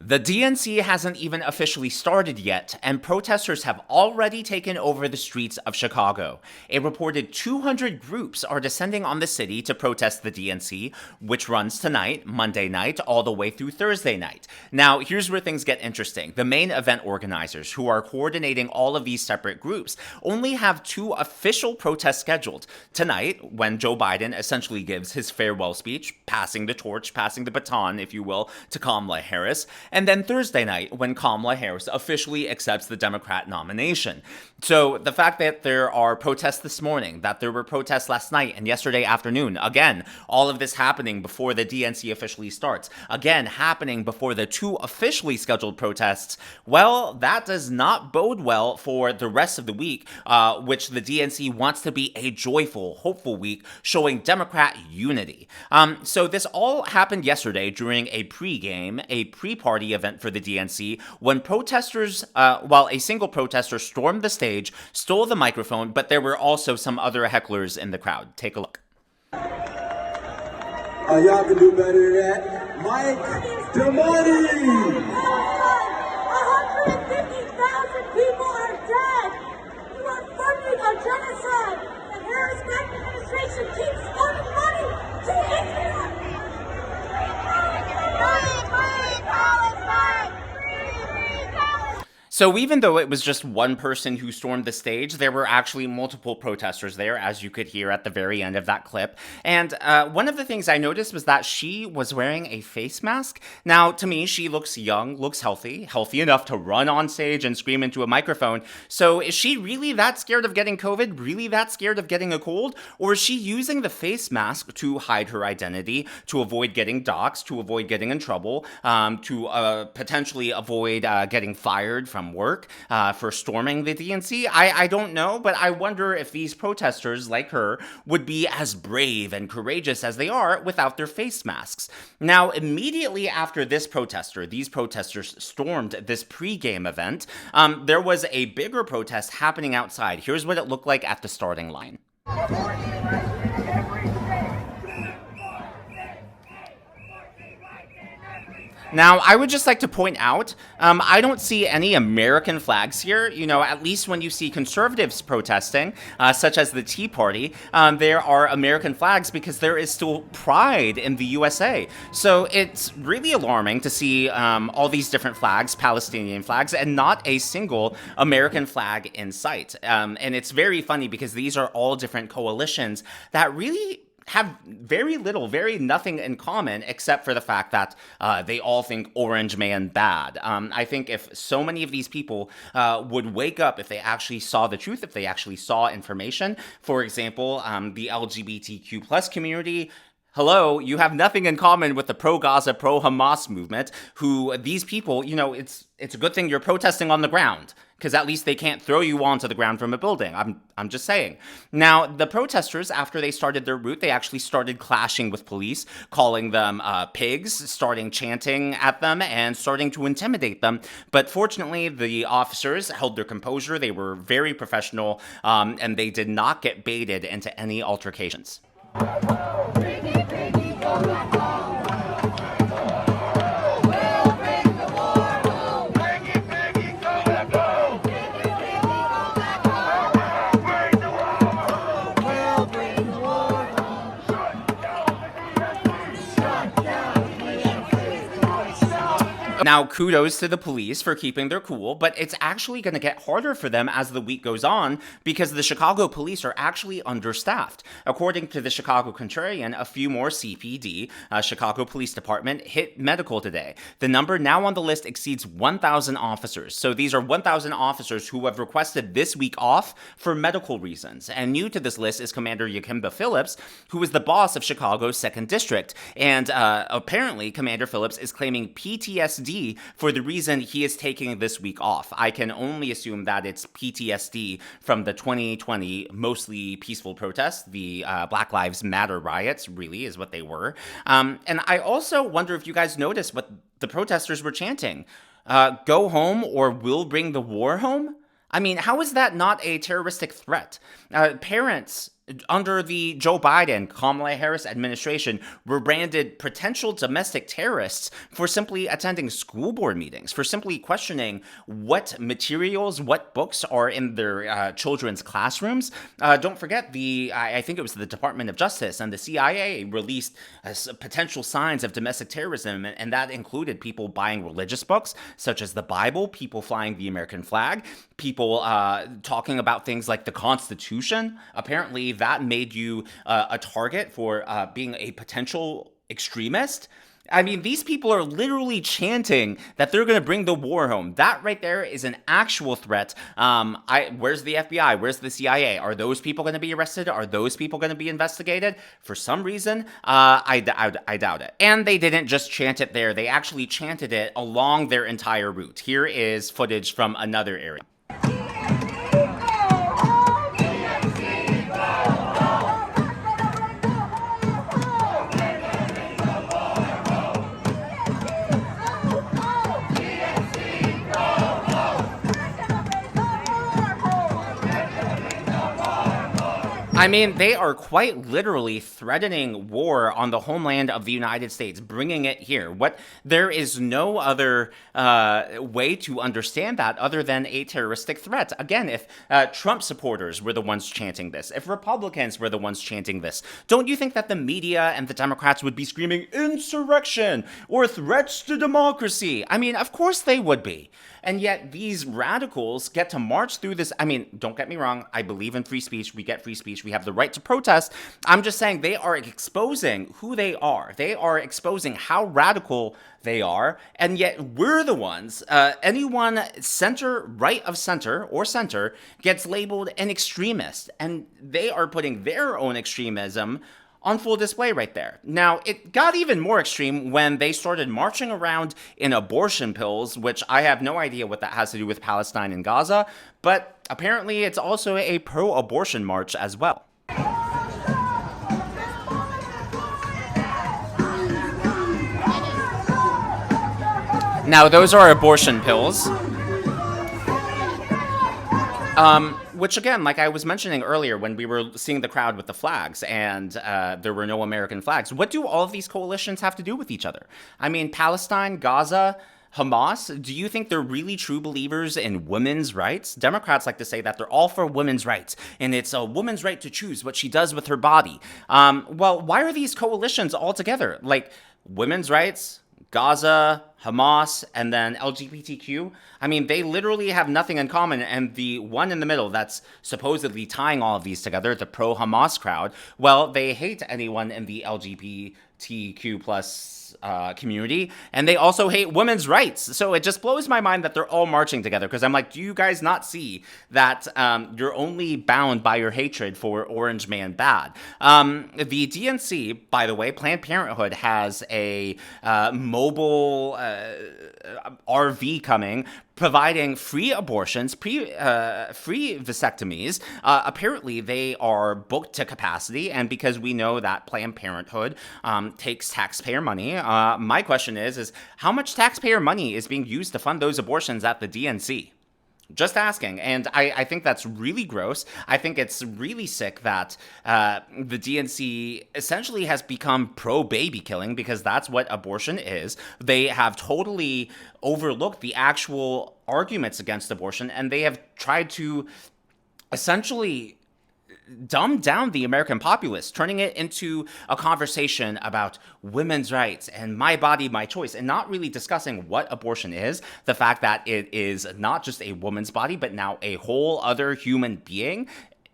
The DNC hasn't even officially started yet, and protesters have already taken over the streets of Chicago. A reported 200 groups are descending on the city to protest the DNC, which runs tonight, Monday night, all the way through Thursday night. Now, here's where things get interesting. The main event organizers, who are coordinating all of these separate groups, only have two official protests scheduled. Tonight, when Joe Biden essentially gives his farewell speech, passing the torch, passing the baton, if you will, to Kamala Harris, and then Thursday night, when Kamala Harris officially accepts the Democrat nomination. So the fact that there are protests this morning, that there were protests last night and yesterday afternoon, again, all of this happening before the DNC officially starts, again, happening before the two officially scheduled protests, well, that does not bode well for the rest of the week, which the DNC wants to be a joyful, hopeful week, showing Democrat unity. So this all happened yesterday during a pregame, a pre-party event for the DNC, when protesters, while a single protester stormed the stage, stole the microphone, but there were also some other hecklers in the crowd. Take a look. Y'all can do better than that. Mike DeMonte! 150,000 people are dead. You are funding a genocide. The Harris-Biden administration keeps funding money to Israel. So even though it was just one person who stormed the stage, there were actually multiple protesters there, as you could hear at the very end of that clip. And one of the things I noticed was that she was wearing a face mask. Now, to me, she looks young, looks healthy enough to run on stage and scream into a microphone. So is she really that scared of getting COVID? Really that scared of getting a cold? Or is she using the face mask to hide her identity, to avoid getting doxxed, to avoid getting in trouble, to potentially avoid getting fired from work for storming the DNC? I don't know, but I wonder if these protesters, like her, would be as brave and courageous as they are without their face masks. Now, immediately after these protesters stormed this pre-game event, there was a bigger protest happening outside. Here's what it looked like at the starting line. Now, I would just like to point out, I don't see any American flags here. You know, at least when you see conservatives protesting, such as the Tea Party, there are American flags because there is still pride in the USA. So it's really alarming to see all these different flags, Palestinian flags, and not a single American flag in sight. And it's very funny because these are all different coalitions that really have very nothing in common except for the fact that they all think Orange Man bad. I think if so many of these people would wake up, if they actually saw the truth, if they actually saw information, for example, the LGBTQ plus community, hello, you have nothing in common with the pro-Gaza, pro-Hamas movement, who these people, you know, it's a good thing you're protesting on the ground, because at least they can't throw you onto the ground from a building. I'm just saying. Now, the protesters, after they started their route, they actually started clashing with police, calling them pigs, starting chanting at them, and starting to intimidate them. But fortunately, the officers held their composure. They were very professional, and they did not get baited into any altercations. Now, kudos to the police for keeping their cool, but it's actually going to get harder for them as the week goes on because the Chicago police are actually understaffed. According to the Chicago Contrarian, a few more CPD, Chicago Police Department, hit medical today. The number now on the list exceeds 1,000 officers. So these are 1,000 officers who have requested this week off for medical reasons. And new to this list is Commander Yakimba Phillips, who is the boss of Chicago's 2nd District. And apparently, Commander Phillips is claiming PTSD for the reason he is taking this week off. I can only assume that it's PTSD from the 2020 mostly peaceful protests, the Black Lives Matter riots, really is what they were. And I also wonder if you guys noticed what the protesters were chanting. Go home or we'll bring the war home? I mean, how is that not a terroristic threat? Parents under the Joe Biden, Kamala Harris administration were branded potential domestic terrorists for simply attending school board meetings, for simply questioning what materials, what books are in their children's classrooms. Don't forget, I think it was the Department of Justice and the CIA released potential signs of domestic terrorism, and that included people buying religious books, such as the Bible, people flying the American flag, people talking about things like the Constitution. Apparently, that made you a target for being a potential extremist. I mean, these people are literally chanting that they're going to bring the war home. That right there is an actual threat. Where's the FBI? Where's the CIA? Are those people going to be arrested? Are those people going to be investigated? For some reason, I doubt it. And they didn't just chant it there. They actually chanted it along their entire route. Here is footage from another area. I mean, they are quite literally threatening war on the homeland of the United States, bringing it here. There is no other way to understand that other than a terroristic threat. Again, if Trump supporters were the ones chanting this, if Republicans were the ones chanting this, don't you think that the media and the Democrats would be screaming insurrection or threats to democracy? I mean, of course they would be. And yet these radicals get to march through this. I mean, don't get me wrong. I believe in free speech. We get free speech. We have the right to protest. I'm just saying they are exposing who they are. They are exposing how radical they are. And yet we're the ones, anyone right of center or center gets labeled an extremist. And they are putting their own extremism on full display right there. Now, it got even more extreme when they started marching around in abortion pills, which I have no idea what that has to do with Palestine and Gaza, but apparently it's also a pro-abortion march as well. Now, those are abortion pills. Which again, like I was mentioning earlier when we were seeing the crowd with the flags and there were no American flags, what do all of these coalitions have to do with each other? I mean, Palestine, Gaza, Hamas, do you think they're really true believers in women's rights? Democrats like to say that they're all for women's rights, and it's a woman's right to choose what she does with her body. Well, why are these coalitions all together? Like, women's rights, Gaza, Hamas, and then LGBTQ. I mean, they literally have nothing in common. And the one in the middle that's supposedly tying all of these together, the pro-Hamas crowd, well, they hate anyone in the LGBTQ plus community, and they also hate women's rights. So it just blows my mind that they're all marching together, because I'm like, do you guys not see that you're only bound by your hatred for Orange Man Bad? The DNC, by the way, Planned Parenthood has a mobile RV coming, providing free abortions, free vasectomies. Apparently, they are booked to capacity, and because we know that Planned Parenthood takes taxpayer money, my question is how much taxpayer money is being used to fund those abortions at the DNC? Just asking. And I think that's really gross. I think it's really sick that the DNC essentially has become pro-baby killing, because that's what abortion is. They have totally overlooked the actual arguments against abortion, and they have tried to essentially dumb down the American populace, turning it into a conversation about women's rights and my body, my choice, and not really discussing what abortion is, the fact that it is not just a woman's body, but now a whole other human being.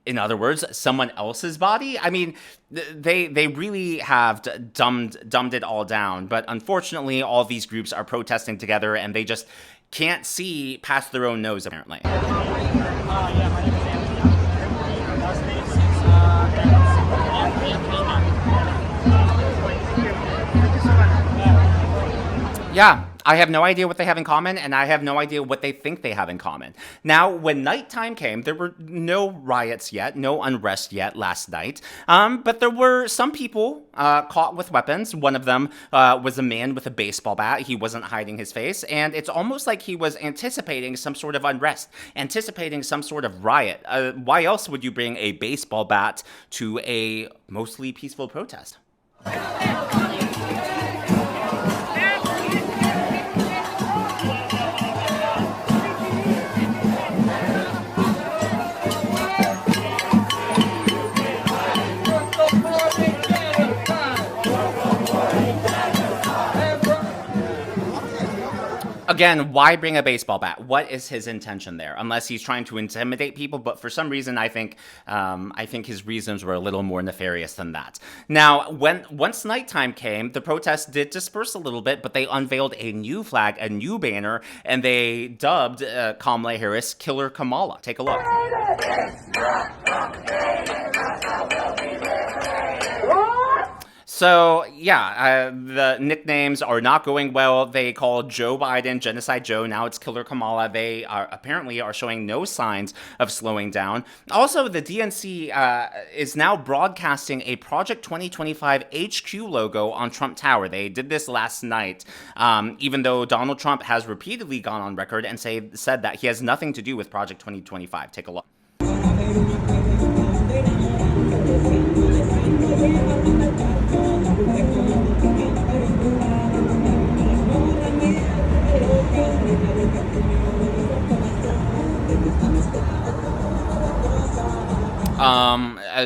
In other words, someone else's body. I mean, they really have dumbed it all down. But unfortunately, all these groups are protesting together, and they just can't see past their own nose, apparently. Yeah, my name is Anthony. Yeah, I have no idea what they have in common, and I have no idea what they think they have in common. Now, when nighttime came, there were no riots yet, no unrest yet last night, but there were some people caught with weapons. One of them was a man with a baseball bat. He wasn't hiding his face, and it's almost like he was anticipating some sort of unrest, anticipating some sort of riot. Why else would you bring a baseball bat to a mostly peaceful protest? Again, why bring a baseball bat? What is his intention there? Unless he's trying to intimidate people, but for some reason, I think his reasons were a little more nefarious than that. Now, once nighttime came, the protests did disperse a little bit, but they unveiled a new flag, a new banner, and they dubbed Kamala Harris Killer Kamala. Take a look. So, yeah, the nicknames are not going well. They called Joe Biden Genocide Joe. Now it's Killer Kamala. They apparently are showing no signs of slowing down. Also, the DNC is now broadcasting a Project 2025 HQ logo on Trump Tower. They did this last night, even though Donald Trump has repeatedly gone on record and said that he has nothing to do with Project 2025. Take a look.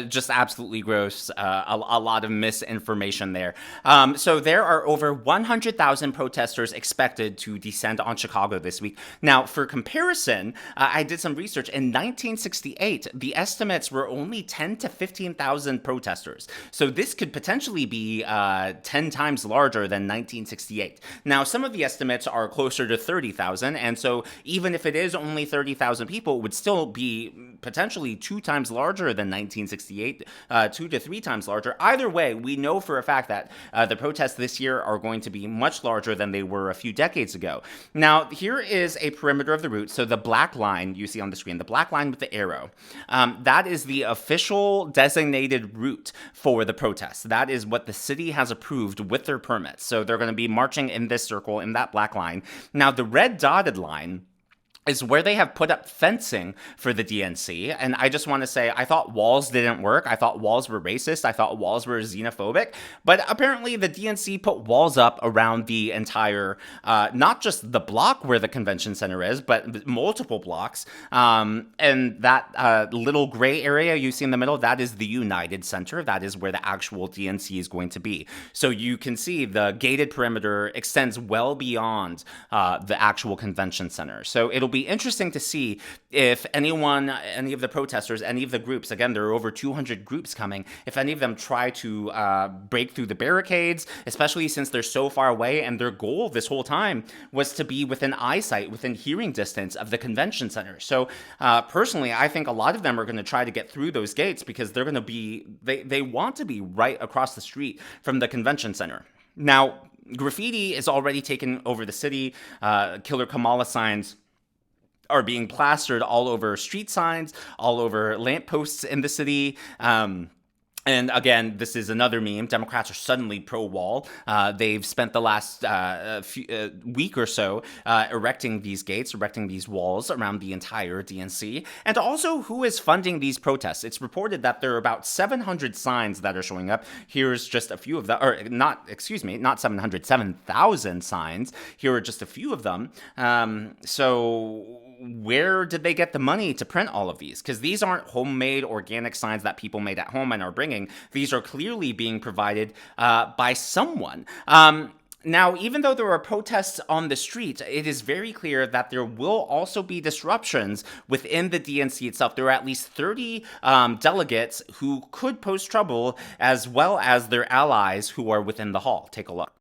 Just absolutely gross. A lot of misinformation there. So there are over 100,000 protesters expected to descend on Chicago this week. Now, for comparison, I did some research. In 1968, the estimates were only 10 to 15,000 protesters. So this could potentially be 10 times larger than 1968. Now, some of the estimates are closer to 30,000, and so even if it is only 30,000 people, it would still be potentially 2 times larger than 1968, 2 to 3 times larger. Either way, we know for a fact that the protests this year are going to be much larger than they were a few decades ago. Now, here is a perimeter of the route. So the black line you see on the screen, the black line with the arrow, that is the official designated route for the protests. That is what the city has approved with their permits. So they're going to be marching in this circle, in that black line. Now, the red dotted line is where they have put up fencing for the DNC. And I just want to say, I thought walls didn't work. I thought walls were racist. I thought walls were xenophobic. But apparently the DNC put walls up around the entire, not just the block where the convention center is, but multiple blocks. And that little gray area you see in the middle, that is the United Center. That is where the actual DNC is going to be. So you can see the gated perimeter extends well beyond the actual convention center. So it'll be interesting to see if any of the protesters, any of the groups, again, there are over 200 groups coming, if any of them try to break through the barricades, especially since they're so far away, and their goal this whole time was to be within eyesight, within hearing distance of the convention center. So personally, I think a lot of them are going to try to get through those gates because they're going to be, they want to be right across the street from the convention center. Now, graffiti is already taken over the city. Killer Kamala signs are being plastered all over street signs, all over lampposts in the city. And again, this is another meme. Democrats are suddenly pro-wall. They've spent the last week or so erecting these gates, erecting these walls around the entire DNC. And also, who is funding these protests? It's reported that there are about 700 signs that are showing up. Here's just a few of them, or not 700, 7,000 signs. Here are just a few of them. So where did they get the money to print all of these? Because these aren't homemade organic signs that people made at home and are bringing. These are clearly being provided by someone. Now, even though there are protests on the streets, it is very clear that there will also be disruptions within the DNC itself. There are at least 30 delegates who could pose trouble, as well as their allies who are within the hall. Take a look.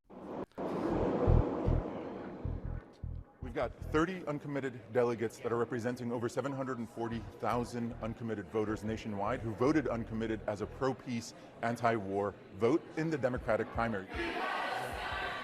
We've got 30 uncommitted delegates that are representing over 740,000 uncommitted voters nationwide who voted uncommitted as a pro-peace, anti-war vote in the Democratic primary.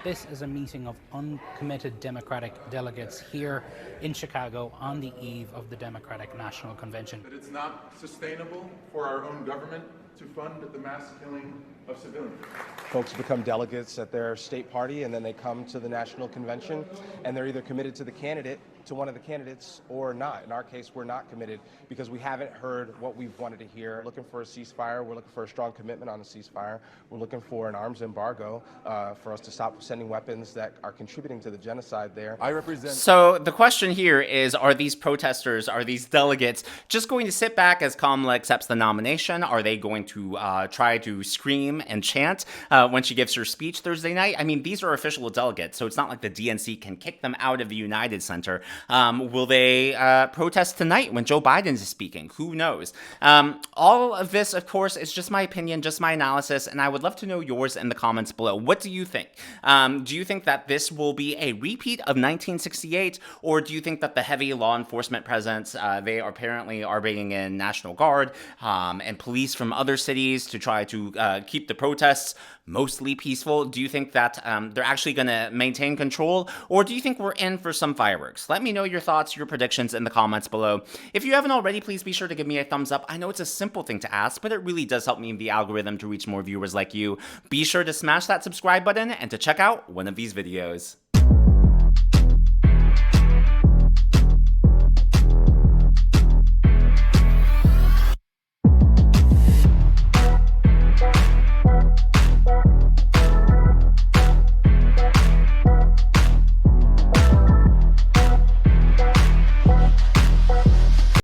This is a meeting of uncommitted Democratic delegates here in Chicago on the eve of the Democratic National Convention. That it's not sustainable for our own government to fund the mass killing of civilians. Folks become delegates at their state party, and then they come to the national convention, and they're either committed to one of the candidates or not. In our case, we're not committed because we haven't heard what we've wanted to hear. We're looking for a ceasefire. We're looking for a strong commitment on a ceasefire. We're looking for an arms embargo for us to stop sending weapons that are contributing to the genocide there. I represent. So the question here is, are these protesters, are these delegates just going to sit back as Kamala accepts the nomination? Are they going to try to scream and chant when she gives her speech Thursday night? I mean, these are official delegates, so it's not like the DNC can kick them out of the United Center. Will they protest tonight when Joe Biden is speaking? Who knows? All of this, of course, is just my opinion, just my analysis, and I would love to know yours in the comments below. What do you think? Do you think that this will be a repeat of 1968, or do you think that the heavy law enforcement presence, they apparently are bringing in National Guard and police from other cities to try to keep the protests mostly peaceful? Do you think that they're actually going to maintain control, or do you think we're in for some fireworks? Let me know your thoughts, your predictions in the comments below. If you haven't already, please be sure to give me a thumbs up. I know it's a simple thing to ask, but it really does help me in the algorithm to reach more viewers like you. Be sure to smash that subscribe button and to check out one of these videos.